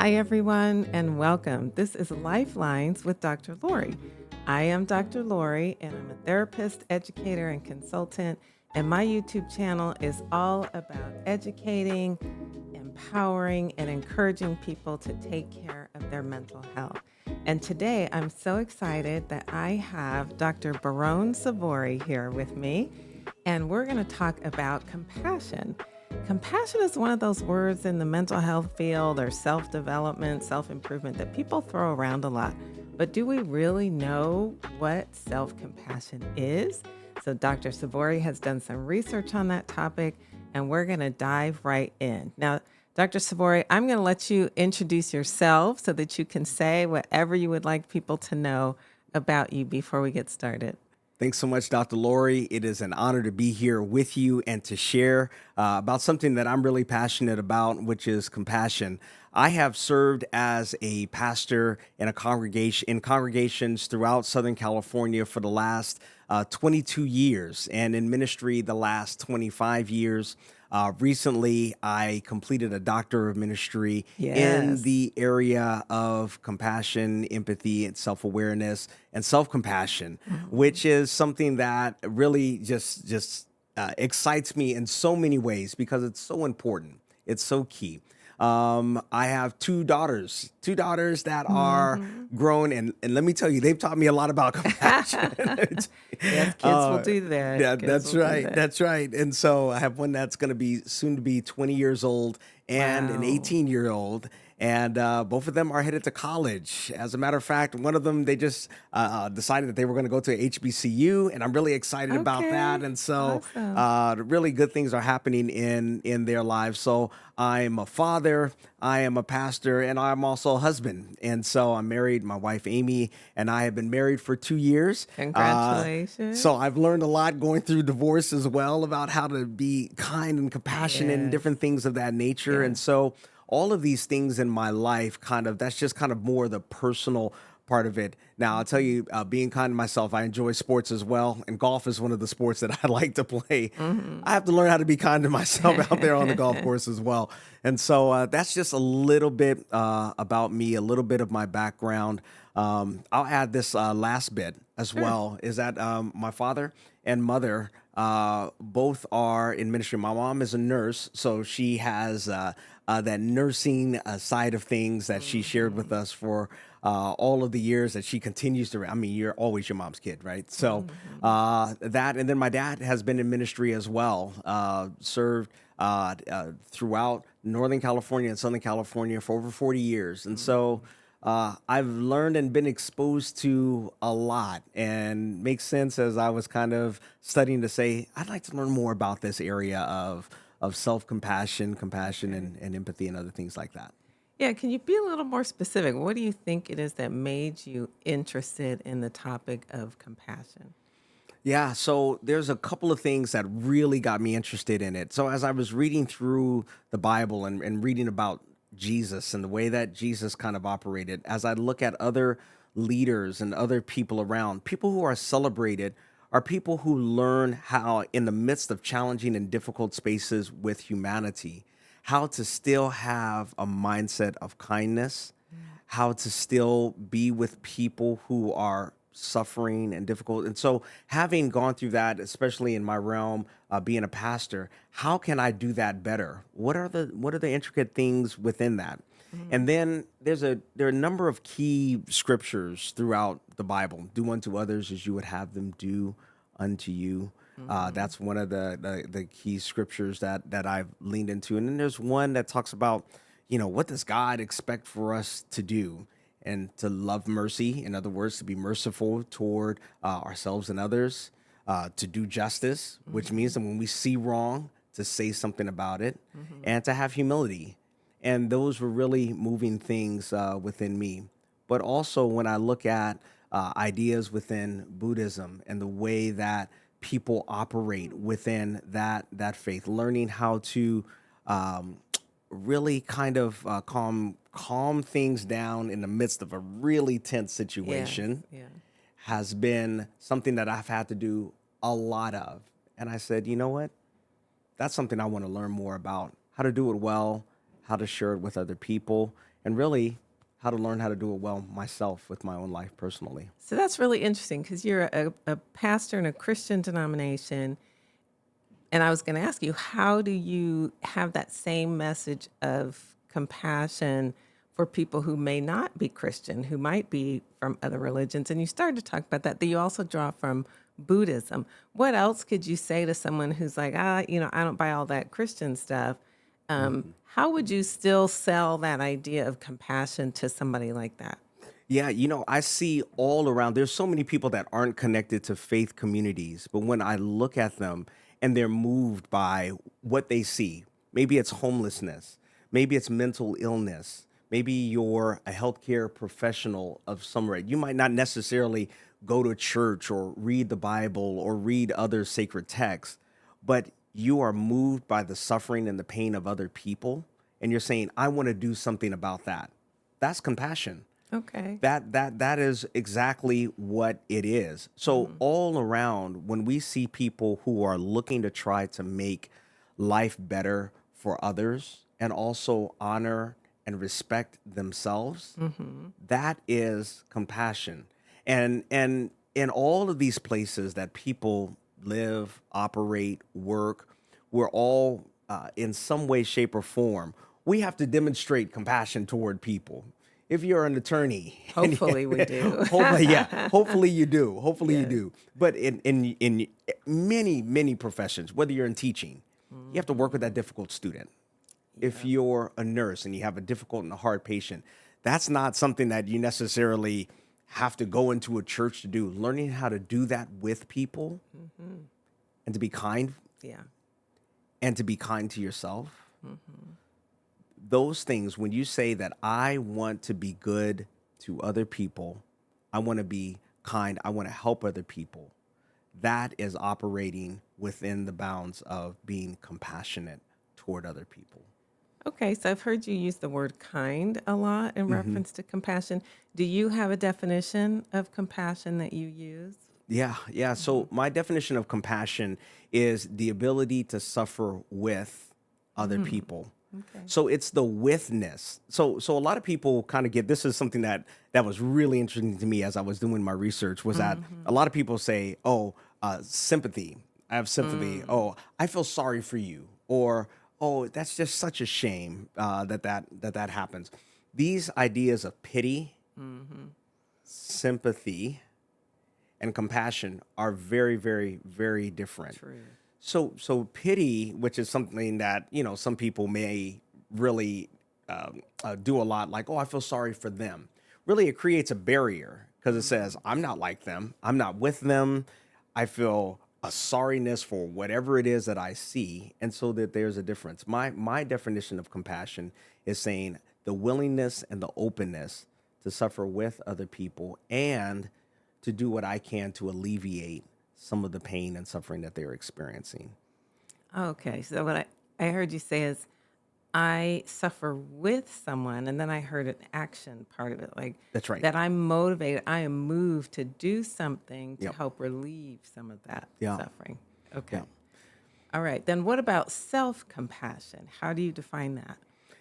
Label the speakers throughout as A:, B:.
A: Hi, everyone, and welcome. This is LifeLines with Dr. Lori. I am Dr. Lori, and I'm a therapist, educator, and consultant. And my YouTube channel is all about educating, empowering, and encouraging people to take care of their mental health. And today, I'm so excited that I have Dr. Barone Sovory here with me, and we're going to talk about compassion. Compassion is one of those words in the mental health field or self development, self improvement that people throw around a lot. But do we really know what self compassion is? So, Dr. Sovory has done some research on that topic, and we're going to dive right in. Now, Dr. Sovory, I'm going to let you introduce yourself so that you can say whatever you would like people to know about you before we get started.
B: Thanks so much, Dr. Lori. It is an honor to be here with you and to share about something that I'm really passionate about, which is compassion. I have served as a pastor in congregations throughout Southern California for the last 22 years, and in ministry the last 25 years. Recently, I completed a doctor of ministry in
A: Yes.
B: the area of compassion, empathy, and self-awareness and self-compassion,
A: Mhm.
B: which is something that really just excites me in so many ways because it's so important. It's so key. I have two daughters that are
A: Mhm.
B: grown, and let me tell you, they've taught me a lot about compassion.
A: Yes, kids will
B: uh,
A: do that.
B: yeah,
A: Kids
B: that's
A: will do
B: right.
A: that.
B: That's right. And so I have one that's going to be soon to be 20 years old and an
A: Wow.
B: 18-year-old. And both of them are headed to college. As a matter of fact, one of them, they just decided that they were going to go to HBCU, and I'm really excited about that.
A: Okay.
B: And so
A: Awesome.
B: really good things are happening in their lives. So I'm a father, I am a pastor, and I'm also a husband. And so I'm married. My wife, Amy, and I have been married for 2 years. So
A: Congratulations.
B: I've learned a lot going through divorce as well about how to be kind and compassionate and
A: Yes.
B: different things of that nature. And
A: Yes.
B: so all of these things in my life that's just kind of more the personal part of it. Now, I'll tell
A: Mhm.
B: you, being kind to myself, I enjoy sports as well. And golf is one of the sports that I like to play. I
A: Mhm.
B: have to learn how to be kind to myself out there on the golf course as well. And so that's just a little bit about me, a little bit of my background. I'll add this last bit as
A: Sure.
B: well is that my father and mother both are in ministry. My mom is a nurse, so she has that nursing side of things that she shared with
A: Mhm.
B: us for all of the years that she continues to. I mean, you're always your mom's kid, right? So
A: Mhm.
B: that, and then my dad has been in ministry as well, served throughout Northern California and Southern California for over 40 years. And so
A: Mhm.
B: I've learned and been exposed to a lot, and makes sense as I was kind of studying to say, I'd like to learn more about this area of self-compassion, compassion,
A: Okay.
B: and empathy and other things like that.
A: Yeah, can you be a little more specific? What do you think it is that made you interested in the topic of compassion?
B: Yeah, so there's a couple of things that really got me interested in it. So as I was reading through the Bible and reading about Jesus and the way that Jesus kind of operated, as I look at other leaders and other people around, people who are celebrated are people who learn how, in the midst of challenging and difficult spaces with humanity, how to still have a mindset of kindness,
A: Mm.
B: how to still be with people who are suffering and difficult. And so, having gone through that, especially in my realm, being a pastor, how can I do that better? What are the intricate things within that? And
A: Mhm.
B: then there are a number of key scriptures throughout the Bible. Do unto others as you would have them do unto you.
A: Mhm.
B: That's one of the key scriptures that I've leaned into. And then there's one that talks about, what does God expect for us to do? And to love mercy, in other words, to be merciful toward ourselves and others, to do justice, which means
A: Mhm.
B: that when we see wrong, to say something about it,
A: Mhm.
B: and to have humility. And those were really moving things within me. But also, when I look at ideas within Buddhism and the way that people operate within that faith, learning how to um, really kind of calm things down in the midst of a really tense
A: Yes.
B: situation
A: Yeah.
B: has been something that I've had to do a lot of. And I said, you know what? That's something I want to learn more about, how to do it well, how to share it with other people. and really how to learn how to do it well myself with my own life personally.
A: So that's really interesting because you're a pastor in a Christian denomination. And I was going to ask you, how do you have that same message of compassion for people who may not be Christian, who might be from other religions? And you started to talk about that you also draw from Buddhism. What else could you say to someone who's like, I don't buy all that Christian stuff? How would you still sell that idea of compassion to somebody like that?
B: Yeah, I see all around. There's so many people that aren't connected to faith communities, but when I look at them and they're moved by what they see, maybe it's homelessness, maybe it's mental illness, maybe you're a healthcare professional of some rate. You might not necessarily go to church or read the Bible or read other sacred texts, but you are moved by the suffering and the pain of other people, and you're saying, I want to do something about that. That's compassion.
A: Okay.
B: That is exactly what it is. So all around, when we see people who are looking to try to make life better for others and also honor and respect themselves, that is compassion. And in all of these places that people live, operate, work, we're all in some way, shape, or form. We have to demonstrate compassion toward people. If you're an attorney,
A: Hopefully we do.
B: hopefully, yeah, hopefully you do. Hopefully you
A: Yes.
B: do. But in many professions, whether you're in teaching, you have to work with that difficult student. If
A: Yeah.
B: you're a nurse and you have a difficult and a hard patient, that's not something that you necessarily have to go into a church to do. Learning how to do that with people and to be kind
A: Yeah.
B: and to be kind to yourself, those things, when you say that I want to be good to other people, I want to be kind, I want to help other people, that is operating within the bounds of being compassionate toward other people.
A: Okay, so I've heard you use the word kind a lot in reference to compassion. Do you have a definition of compassion that you use?
B: Yeah, yeah. So my definition of compassion is the ability to suffer with other people.
A: Okay.
B: So it's the withness. So a lot of people kind of get, this is something that was really interesting to me as I was doing my research, was that a lot of people say, "Oh, sympathy. I have sympathy. Oh, I feel sorry for you," or "Oh, that's just such a shame that happens." These ideas of pity, sympathy, and compassion are very, very, very different.
A: True.
B: So pity, which is something that some people may really do a lot, like, oh, I feel sorry for them. Really, it creates a barrier because it says I'm not like them, I'm not with them. I feel a sorriness for whatever it is that I see, and so that there's a difference. My definition of compassion is saying the willingness and the openness to suffer with other people and to do what I can to alleviate some of the pain and suffering that they're experiencing.
A: Okay, so what I heard you say is I suffer with someone, and then I heard an action part of it, like
B: That's right.
A: that I'm motivated, I am moved to do something to
B: Yep.
A: help relieve some of that
B: Yeah.
A: suffering.
B: Yeah.
A: Okay. All right. Then what about self compassion? How do you define that?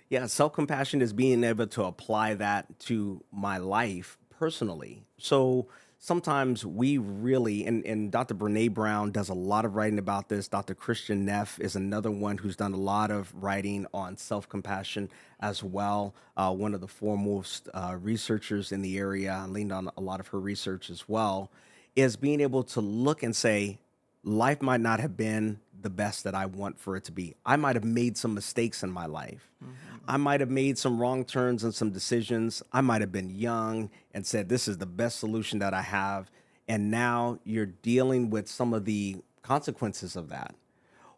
B: Yeah. Self compassion is being able to apply that to my life personally. So sometimes we really, and Dr. Brene Brown does a lot of writing about this. Dr. Christian Neff is another one who's done a lot of writing on self compassion as well. One of the foremost researchers in the area, I leaned on a lot of her research as well, is being able to look and say, life might not have been the best that I want for it to be. I might have made some mistakes in my life. I might have made some wrong turns and some decisions. I might have been young and said, this is the best solution that I have. And now you're dealing with some of the consequences of that.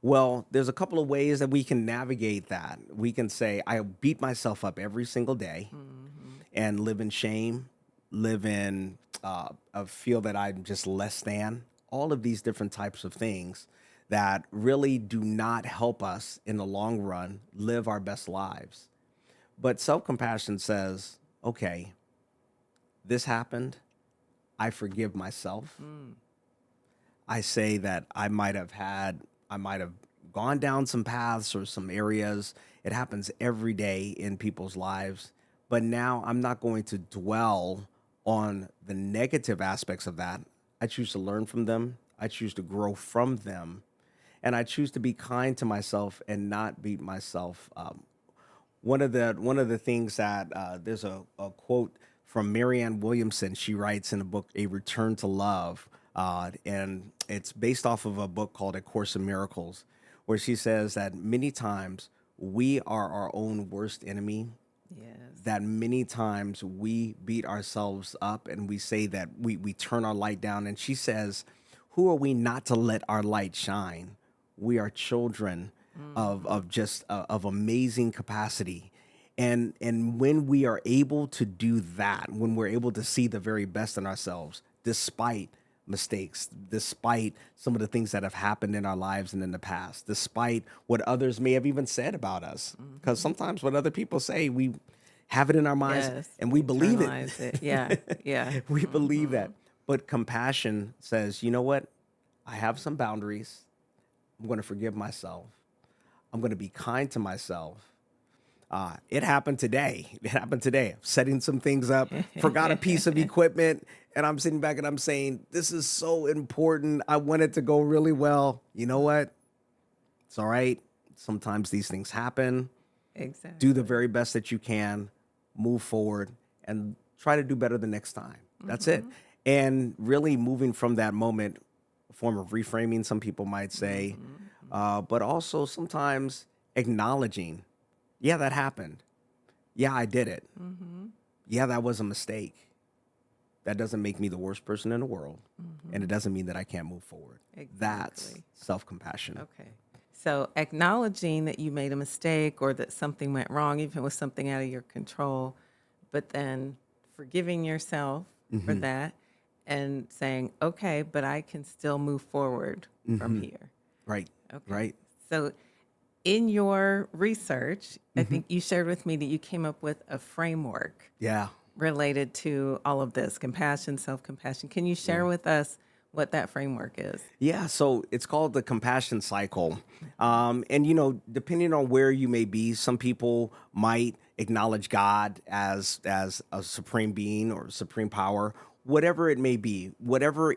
B: Well, there's a couple of ways that we can navigate that. We can say, I beat myself up every single day and live in shame, live in feel that I'm just less than. All of these different types of things that really do not help us in the long run live our best lives. But self compassion says, okay, this happened. I forgive myself. I say that I might have gone down some paths or some areas. It happens every day in people's lives. But now I'm not going to dwell on the negative aspects of that. I choose to learn from them. I choose to grow from them. And I choose to be kind to myself and not beat myself up. One of the things that there's a quote from Marianne Williamson. She writes in a book, A Return to Love, and it's based off of a book called A Course in Miracles, where she says that many times we are our own worst enemy,
A: Yes.
B: that many times we beat ourselves up and we say that we turn our light down. And she says, who are we not to let our light shine? We are children of just of amazing capacity. And when we are able to do that, when we're able to see the very best in ourselves, despite mistakes, despite some of the things that have happened in our lives and in the past, despite what others may have even said about us. Because
A: Mm-hmm.
B: sometimes what other people say, we have it in our minds
A: Yes.
B: and we believe it.
A: Internalize it. Yeah. Yeah.
B: We believe
A: Mm-hmm.
B: that. But compassion says, you know what? I have some boundaries. I'm going to forgive myself. I'm going to be kind to myself. It happened today. It happened today. Setting some things up, forgot a piece of equipment, and I'm sitting back and I'm saying, this is so important. I want it to go really well. You know what? It's all right. Sometimes these things happen. Do the
A: Exactly.
B: very best that you can, move forward, and try to do better the next time. That's it.
A: Mm-hmm.
B: And really moving from that moment, a form of reframing, some people might say,
A: Mm-hmm.
B: but also sometimes acknowledging, yeah, that happened. Yeah, I did it.
A: Mm-hmm.
B: Yeah, that was a mistake. That doesn't make me the worst person in the world. And
A: Mm-hmm.
B: it doesn't mean that I can't move forward. That's
A: Exactly.
B: self compassion.
A: Okay. So acknowledging that you made a mistake or that something went wrong, even with something out of your control, but then forgiving yourself for
B: Hmm.
A: that and saying, okay, but I can still move forward from
B: Hmm.
A: here.
B: Right.
A: Okay.
B: Right.
A: So in your research, I
B: Hmm.
A: think you shared with me that you came up with a framework
B: Yeah.
A: related to all of this compassion, self compassion. Can you share
B: Yeah.
A: with us what that framework is?
B: Yeah, so it's called the compassion cycle. And, depending on where you may be, some people might acknowledge God as a supreme being or supreme power, whatever it may be, whatever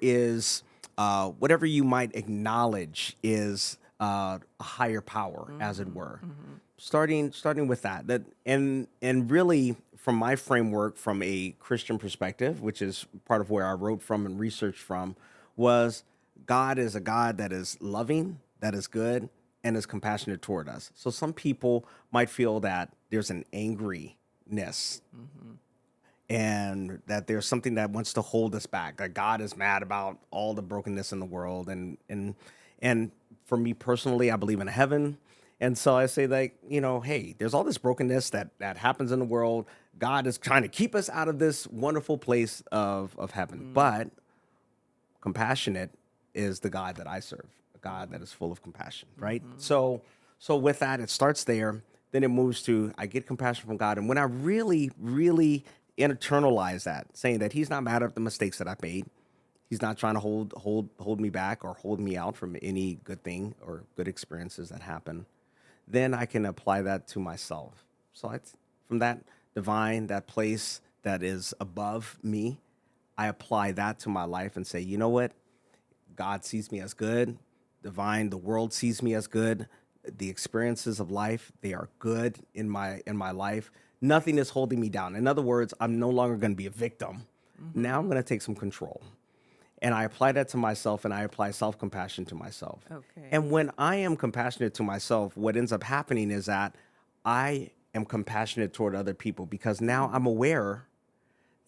B: you might acknowledge is a higher power, as it
A: Mm-hmm,
B: were.
A: mm-hmm,
B: Starting with that, and really from my framework, from a Christian perspective, which is part of where I wrote from and researched from, was God is a God that is loving, that is good, and is compassionate toward us. So some people might feel that there's an angriness
A: mm-hmm.
B: and that there's something that wants to hold us back. That God is mad about all the brokenness in the world, and for me personally, I believe in heaven, and so I say like, hey, there's all this brokenness that happens in the world. God is trying to keep us out of this wonderful place of heaven, but compassionate is the God that I serve, a God that is full of compassion, right?
A: Mm-hmm.
B: So with that, it starts there. Then it moves to I get compassion from God, and when I really, really internalize that, saying that He's not mad at the mistakes that I've made, He's not trying to hold me back or hold me out from any good thing or good experiences that happen, then I can apply that to myself. So it's from that divine, that place that is above me, I apply that to my life and say, you know what? God sees me as good. Divine, the world sees me as good. The experiences of life, they are good in my life. Nothing is holding me down. In other words, I'm no longer going to be a victim. Now I'm
A: Mm-hmm.
B: going to take some control. And I apply that to myself and I apply self-compassion to myself.
A: Okay.
B: And when I am compassionate to myself, what ends up happening is that I am compassionate toward other people because now I'm aware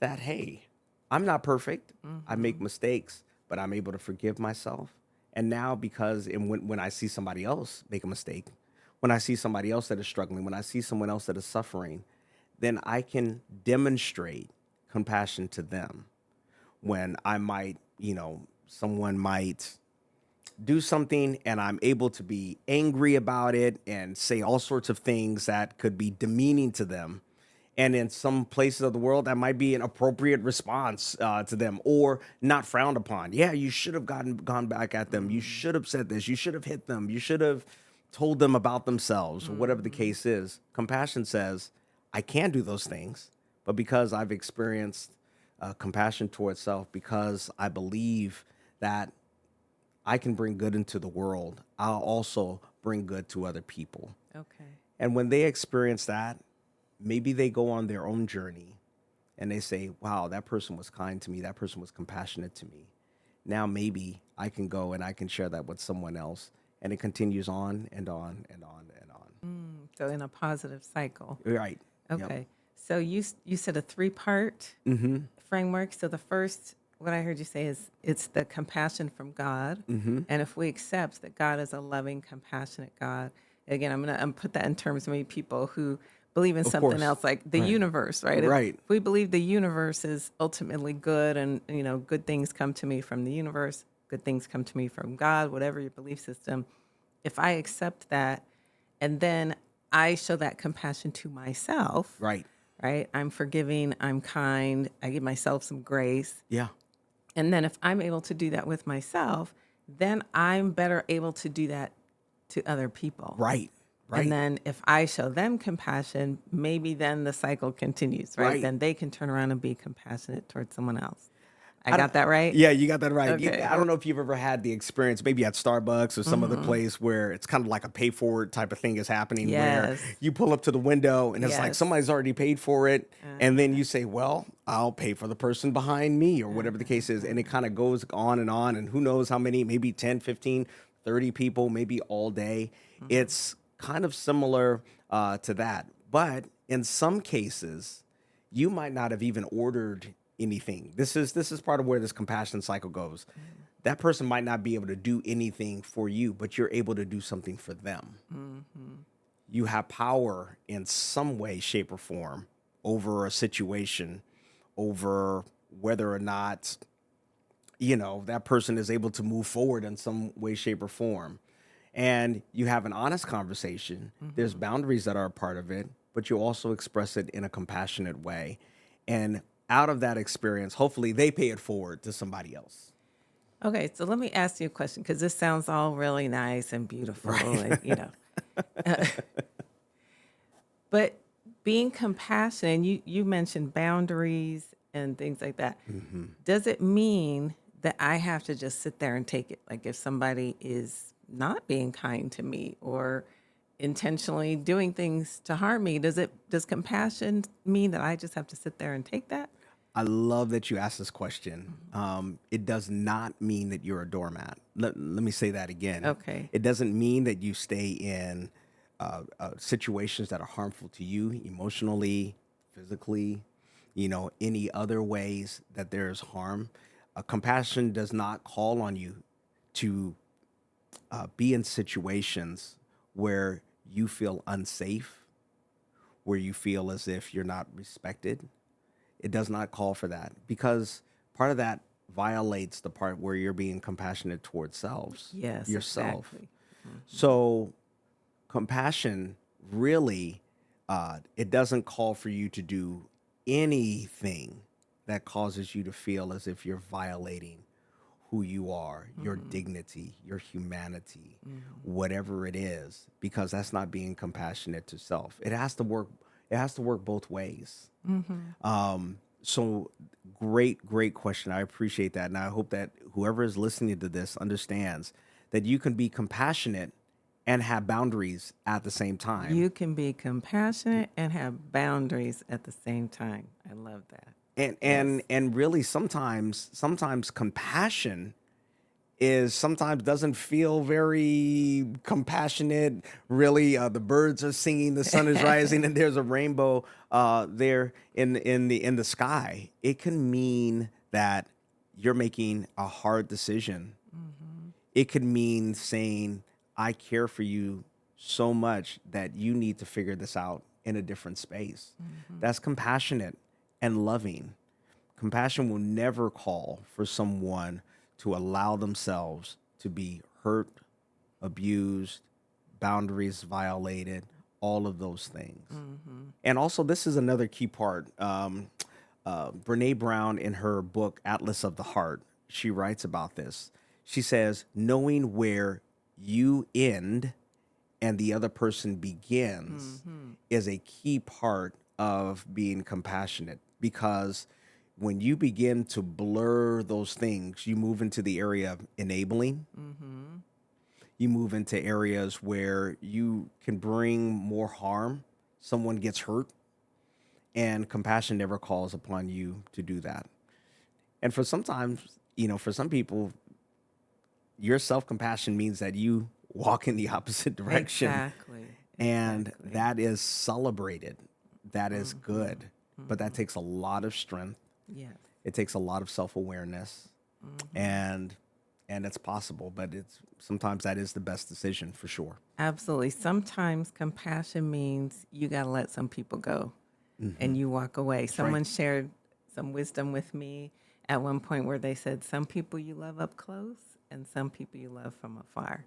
B: that, hey, I'm not perfect. I
A: Mm-hmm.
B: make mistakes, but I'm able to forgive myself. And now, because when I see somebody else make a mistake, when I see somebody else that is struggling, when I see someone else that is suffering, then I can demonstrate compassion to them. When I might, someone might do something and I'm able to be angry about it and say all sorts of things that could be demeaning to them. And in some places of the world, that might be an appropriate response to them or not frowned upon. Yeah, you should have gone back at them. You
A: Mm-hmm.
B: should have said this. You should have hit them. You should have told them about themselves or whatever the
A: Mm-hmm.
B: case is. Compassion says, I can do those things, but because I've experienced compassion towards self, because I believe that I can bring good into the world, I'll also bring good to other people.
A: Okay.
B: And when they experience that, maybe they go on their own journey and they say, wow, that person was kind to me. That person was compassionate to me. Now maybe I can go and I can share that with someone else. And it continues on and on and on and on.
A: So in a positive cycle.
B: Right. Yep.
A: Okay. So you said a three-part
B: Mm-hmm.
A: framework. So the first, what I heard you say is it's the compassion from God.
B: Mm-hmm.
A: And if we accept that God is a loving, compassionate God, again, I'm put that in terms of maybe people who believe in
B: Of
A: something
B: course.
A: else like the
B: Right.
A: universe, right? If
B: Right.
A: we believe the universe is ultimately good and, good things come to me from the universe, good things come to me from God, whatever your belief system, if I accept that and then I show that compassion to myself,
B: Right.
A: right? I'm forgiving, I'm kind, I give myself some grace.
B: Yeah.
A: And then if I'm able to do that with myself, then I'm better able to do that to other people.
B: Right.
A: And
B: Right.
A: then if I show them compassion, maybe then the cycle continues, right?
B: Right.
A: Then they can turn around and be compassionate towards someone else. I
B: I don't,
A: got that right?
B: yeah, you got that right.
A: Okay.
B: I don't know if you've ever had the experience, maybe at Starbucks or some other place where it's kind of like a pay forward type of thing is happening where
A: Yes.
B: you pull up to the window and it's like
A: Yes.
B: somebody's already paid for it. And then
A: Uh-huh.
B: you say, well, I'll pay for the person behind me or whatever the case is. And it kind of goes on. And who knows how many, maybe 10, 15, 30 people, maybe all day. It's kind of similar to that. But in some cases, you might not have even ordered anything. This is part of where this compassion cycle goes. That person might not be able to do anything for you, but you're able to do something for them. You have power in some way, shape, or form over a situation, over whether or not, that person is able to move forward in some way, shape, or form. And you have an honest conversation. There's boundaries that are a part of it, but you also express it in a compassionate way. And out of that experience, hopefully they pay it forward to somebody else.
A: Okay, so let me ask you a question because this sounds all really nice and beautiful, and but being compassionate, you mentioned boundaries and things like that. Does it mean that I have to just sit there and take it? Like if somebody is not being kind to me or intentionally doing things to harm me, does compassion mean that I just have to sit there and take that?
B: I love that you asked this question. It does not mean that you're a doormat. Let me say that again.
A: Okay.
B: It doesn't mean that you stay in situations that are harmful to you emotionally, physically, any other ways that there's harm. Compassion does not call on you to be in situations where you feel unsafe, where you feel as if you're not respected. It does not call for that because part of that violates the part where you're being compassionate towards
A: Yes,
B: yourself.
A: exactly.
B: So compassion really, it doesn't call for you to do anything that causes you to feel as if you're violating who you are, your dignity, your humanity, whatever it is, because that's not being compassionate to self. It has to work. It has to work both ways. So great question. I appreciate that. And I hope that whoever is listening to this understands that you can be compassionate and have boundaries at the same time.
A: You can be compassionate and have boundaries at the same time. I love that.
B: And
A: Yes.
B: and really sometimes compassion is sometimes doesn't feel very compassionate. Really, the birds are singing, the sun is rising, and there's a rainbow there in the sky. It can mean that you're making a hard decision. It could mean saying, "I care for you so much that you need to figure this out in a different space." That's compassionate and loving. Compassion will never call for someone to allow themselves to be hurt, abused, boundaries violated, all of those things. And also, this is another key part. Brene Brown, in her book, Atlas of the Heart, she writes about this. She says, knowing where you end and the other person begins is a key part of being compassionate, because when you begin to blur those things, you move into the area of enabling.
A: Mm-hmm.
B: You move into areas where you can bring more harm. Someone gets hurt, and compassion never calls upon you to do that. And for sometimes, for some people, your self compassion means that you walk in the opposite direction,
A: Exactly.
B: and
A: Exactly.
B: that is celebrated. That is
A: Mm-hmm.
B: good. But that
A: Mm-hmm.
B: takes a lot of strength.
A: Yes.
B: It takes a lot of self awareness,
A: Mm-hmm.
B: and it's possible, but it's sometimes that is the best decision for sure.
A: Absolutely. Sometimes compassion means you got to let some people go and you walk away.
B: That's right.
A: Someone shared some wisdom with me at one point where they said, some people you love up close and some people you love from afar,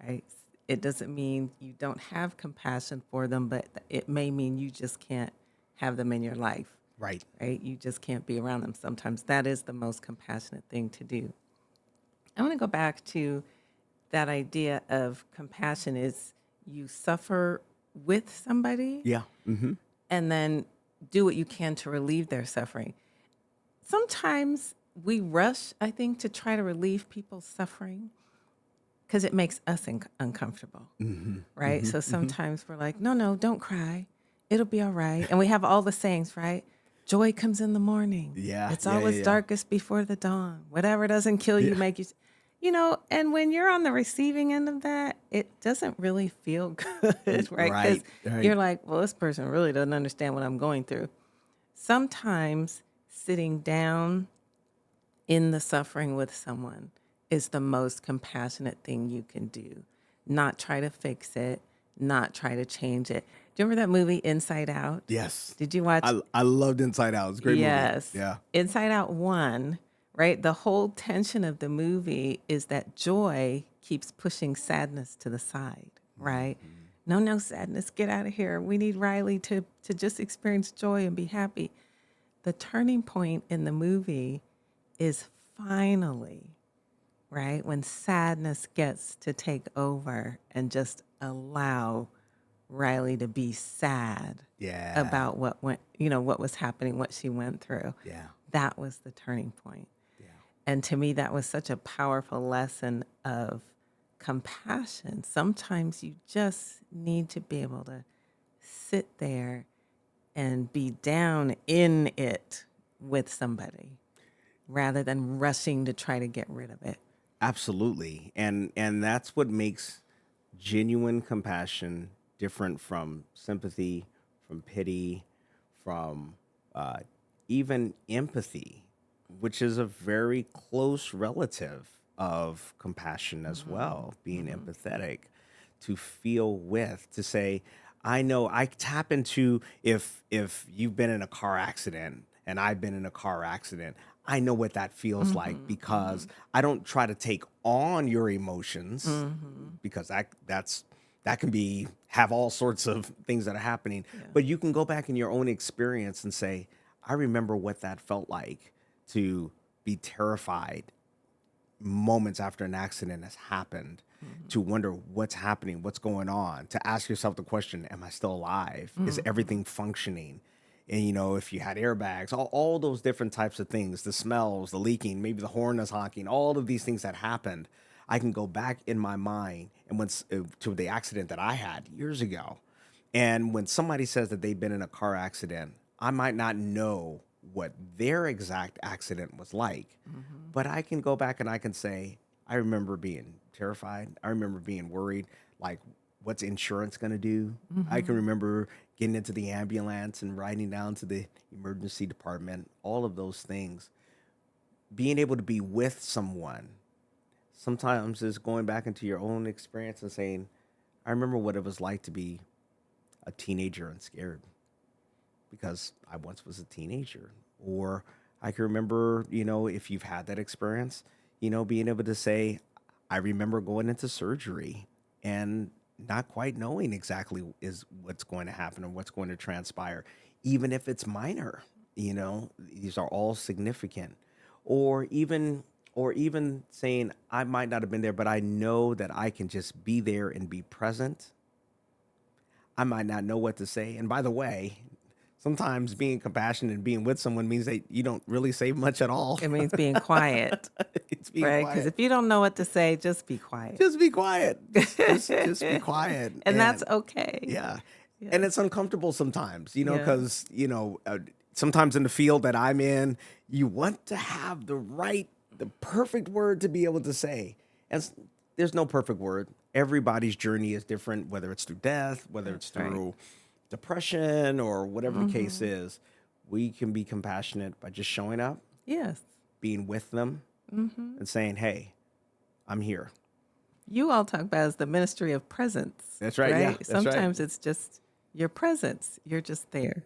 A: right? It doesn't mean you don't have compassion for them, but it may mean you just can't have them in your life,
B: Right.
A: right? You just can't be around them. Sometimes that is the most compassionate thing to do. I want to go back to that idea of compassion is you suffer with somebody
B: Yeah. Hmm.
A: and then do what you can to relieve their suffering. Sometimes we rush, I think, to try to relieve people's suffering because it makes us uncomfortable,
B: Hmm.
A: right?
B: Hmm.
A: So
B: Hmm.
A: sometimes we're like, no, no, don't cry. It'll be all right. And we have all the sayings, right? Joy comes in the morning.
B: Yeah.
A: It's
B: Yeah.
A: always
B: Yeah.
A: darkest before the dawn. Whatever doesn't kill you,
B: Yeah.
A: make you, and when you're on the receiving end of that, it doesn't really feel good, right? Because
B: Right. Right.
A: you're like, well, this person really doesn't understand what I'm going through. Sometimes sitting down in the suffering with someone is the most compassionate thing you can do. Not try to fix it, not try to change it. Do you remember that movie Inside Out?
B: Yes.
A: Did you watch?
B: I loved Inside Out. It's a great movie.
A: Yes.
B: Yeah.
A: Inside Out 1, right? The whole tension of the movie is that joy keeps pushing sadness to the side, right?
B: Mhm.
A: No, no sadness, get out of here. We need Riley to just experience joy and be happy. The turning point in the movie is finally, right, when sadness gets to take over and just allow Riley to be sad
B: Yeah.
A: about what was happening, what she went through.
B: Yeah.
A: That was the turning point.
B: Yeah.
A: And to me, that was such a powerful lesson of compassion. Sometimes you just need to be able to sit there and be down in it with somebody rather than rushing to try to get rid of it.
B: Absolutely. And that's what makes genuine compassion different from sympathy, from pity, from uh, even empathy, which is a very close relative of compassion as
A: Mm-hmm.
B: well, being
A: Mm-hmm.
B: empathetic, to feel with, to say, I know I tap into, if you've been in a car accident and I've been in a car accident, I know what that feels like,
A: Mm-hmm. Mm-hmm.
B: because I don't try to take on your emotions,
A: Mm-hmm.
B: because that can be have all sorts of things that are happening.
A: Yeah.
B: But you can go back in your own experience and say, I remember what that felt like to be terrified moments after an accident has happened,
A: Mm-hmm.
B: to wonder what's happening, what's going on, to ask yourself the question, am I still alive? Is
A: Mm-hmm.
B: everything functioning? And if you had airbags, all those different types of things, the smells, the leaking, maybe the horn is honking, all of these things that happened, I can go back in my mind and to the accident that I had years ago. And when somebody says that they've been in a car accident, I might not know what their exact accident was like,
A: Mm-hmm.
B: but I can go back and I can say, I remember being terrified. I remember being worried, like, what's insurance going to do? I can
A: Mm-hmm.
B: remember getting into the ambulance and riding down to the emergency department, all of those things. Being able to be with someone sometimes is going back into your own experience and saying, I remember what it was like to be a teenager and scared, because I once was a teenager. Or I can remember, if you've had that experience, being able to say, I remember going into surgery and not quite knowing exactly is what's going to happen and what's going to transpire, even if it's minor. These are all significant. Or even saying, I might not have been there, but I know that I can just be there and be present. I might not know what to say. And by the way, sometimes being compassionate and being with someone means that you don't really say much at all.
A: It means being quiet,
B: It's being
A: right? Because
B: quiet.
A: if you don't know what to say, just be quiet.
B: Just be quiet. Just be quiet.
A: And that's okay.
B: Yeah. And
A: Yes.
B: it's uncomfortable sometimes,
A: Yeah.
B: because, sometimes in the field that I'm in, you want to have the perfect word to be able to say. And there's no perfect word. Everybody's journey is different, whether it's through death, whether it's
A: That's right.
B: through depression or whatever the case
A: Hmm.
B: is. We can be compassionate by just showing up,
A: Yes.
B: being with them,
A: Hmm.
B: and saying, hey, I'm here.
A: You all talk about as the ministry of presence,
B: That's right. Yeah,
A: right?
B: that's right.
A: Sometimes it's just your presence. You're just there.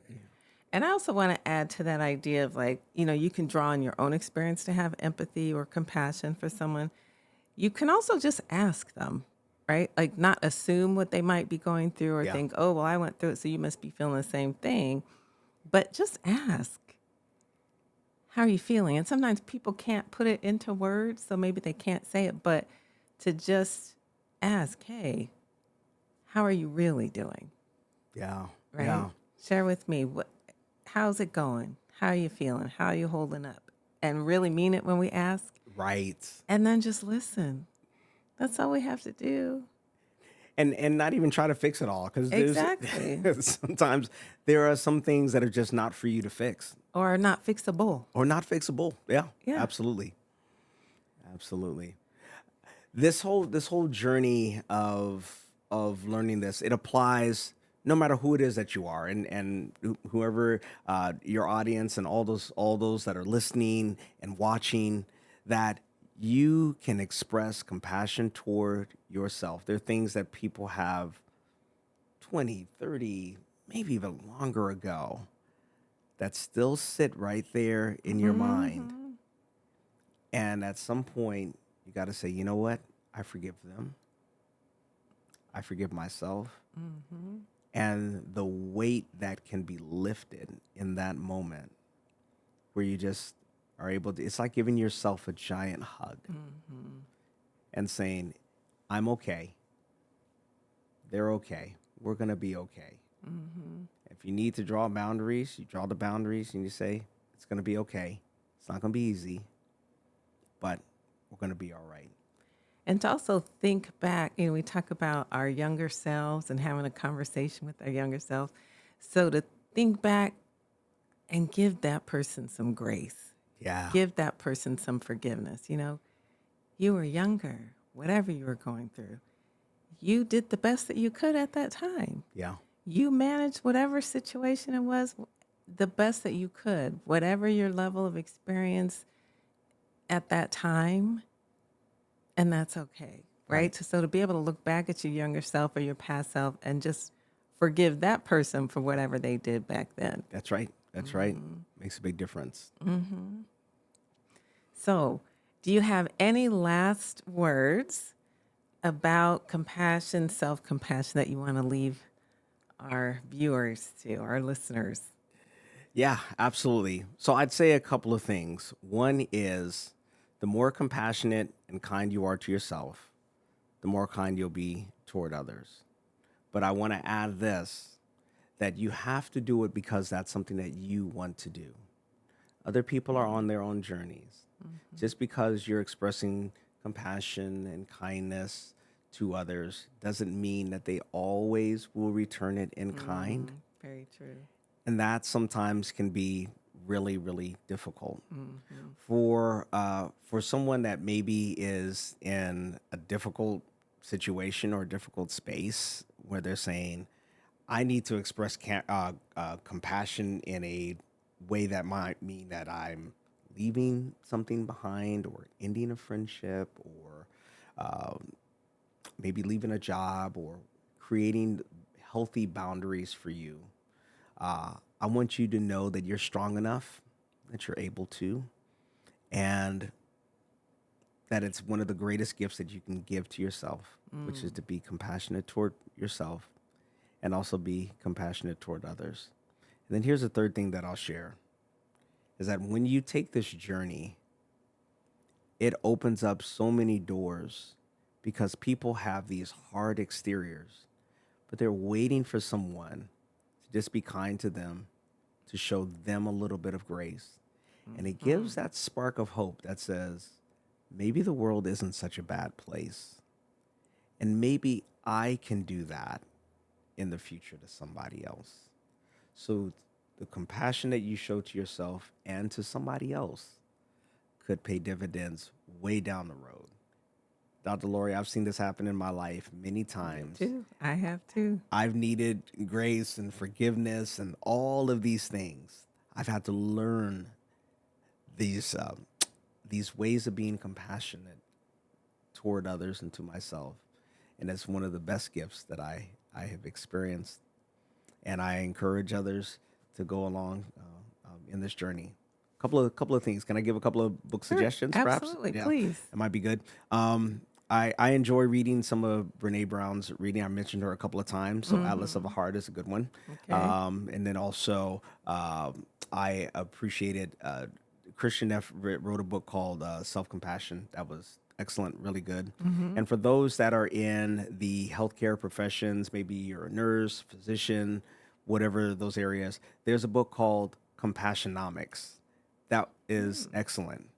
A: And I also want to add to that idea of like, you can draw on your own experience to have empathy or compassion for someone. You can also just ask them, right? Like not assume what they might be going through or
B: Yeah.
A: think, oh, well, I went through it, so you must be feeling the same thing. But just ask, how are you feeling? And sometimes people can't put it into words, so maybe they can't say it, but to just ask, hey, how are you really doing?
B: Yeah.
A: Right?
B: Yeah.
A: Share with me how's it going? How are you feeling? How are you holding up? And really mean it when we ask,
B: Right.
A: and then just listen. That's all we have to do.
B: And not even try to fix it all, because there's
A: Exactly.
B: sometimes there are some things that are just not for you to fix
A: Or not fixable.
B: or not fixable. Yeah,
A: Yeah.
B: absolutely. Absolutely. This whole journey of learning this, it applies no matter who it is that you are, and whoever, your audience, and all those that are listening and watching, that you can express compassion toward yourself. There are things that people have 20, 30, maybe even longer ago that still sit right there in your mind.
A: Hmm.
B: And at some point, you got to say, you know what? I forgive them. I forgive myself.
A: Hmm.
B: And the weight that can be lifted in that moment, where you just are able to, it's like giving yourself a giant hug
A: Hmm.
B: and saying, I'm okay. They're okay. We're going to be okay.
A: Hmm.
B: If you need to draw boundaries, you draw the boundaries and you say, it's going to be okay. It's not going to be easy, but we're going to be all right.
A: And to also think back, we talk about our younger selves and having a conversation with our younger selves. So to think back and give that person some grace,
B: Yeah.
A: give that person some forgiveness. You were younger, whatever you were going through, you did the best that you could at that time.
B: Yeah.
A: You managed whatever situation it was the best that you could, whatever your level of experience at that time, and that's okay,
B: Right.
A: right? So to be able to look back at your younger self or your past self and just forgive that person for whatever they did back then.
B: That's right. That's right. Makes a big difference.
A: So, do you have any last words about compassion, self compassion that you want to leave our viewers to, our listeners?
B: Yeah, absolutely. So I'd say a couple of things. One is, the more compassionate and kind you are to yourself, the more kind you'll be toward others. But I want to add this, that you have to do it because that's something that you want to do. Other people are on their own journeys. Just because you're expressing compassion and kindness to others doesn't mean that they always will return it in kind.
A: Very true.
B: And that sometimes can be really, really difficult
A: Hmm.
B: for someone that maybe is in a difficult situation or difficult space, where they're saying, I need to express compassion in a way that might mean that I'm leaving something behind, or ending a friendship, or maybe leaving a job, or creating healthy boundaries for you. I want you to know that you're strong enough, that you're able to, and that it's one of the greatest gifts that you can give to yourself, which is to be compassionate toward yourself and also be compassionate toward others. And then here's the third thing that I'll share, is that when you take this journey, it opens up so many doors, because people have these hard exteriors, but they're waiting for someone to just be kind to them to show them a little bit of grace. And it gives
A: Mhm.
B: that spark of hope that says, maybe the world isn't such a bad place. And maybe I can do that in the future to somebody else. So the compassion that you show to yourself and to somebody else could pay dividends way down the road. Dr. Lori, I've seen this happen in my life many
A: Me
B: times.
A: too. I have too.
B: I've needed grace and forgiveness and all of these things. I've had to learn these these ways of being compassionate toward others and to myself, and it's one of the best gifts that I have experienced. And I encourage others to go along in this journey. Couple of things. Can I give a couple of book
A: Sure.
B: suggestions, perhaps?
A: Absolutely.
B: Yeah,
A: Please.
B: it might be good. I enjoy reading some of Brene Brown's reading. I mentioned her a couple of times, so Atlas of a
A: Hmm.
B: Heart is a good one.
A: Okay.
B: And then also, I appreciated Christian F. wrote a book called Self Compassion. That was excellent, really good.
A: Hmm.
B: And for those that are in the healthcare professions, maybe you're a nurse, physician, whatever those areas, there's a book called Compassionomics. That is excellent.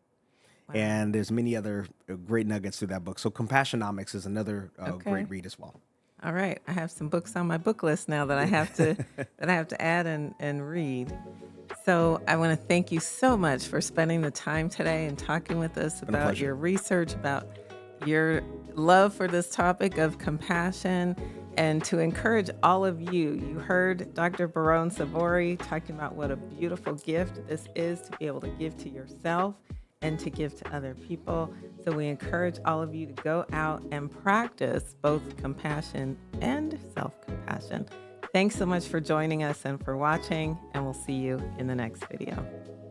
A: Wow.
B: And there's many other great nuggets through that book. So Compassionomics is another great
A: Okay.
B: read as well.
A: All right. I have some books on my book list now that I have to add and read. So I want to thank you so much for spending the time today and talking with us
B: Been a
A: about
B: pleasure.
A: your research, about your love for this topic of compassion, and to encourage all of you. You heard Dr. Barone Sovory talking about what a beautiful gift this is to be able to give to yourself and to give to other people. So we encourage all of you to go out and practice both compassion and self-compassion. Thanks so much for joining us and for watching, and we'll see you in the next video.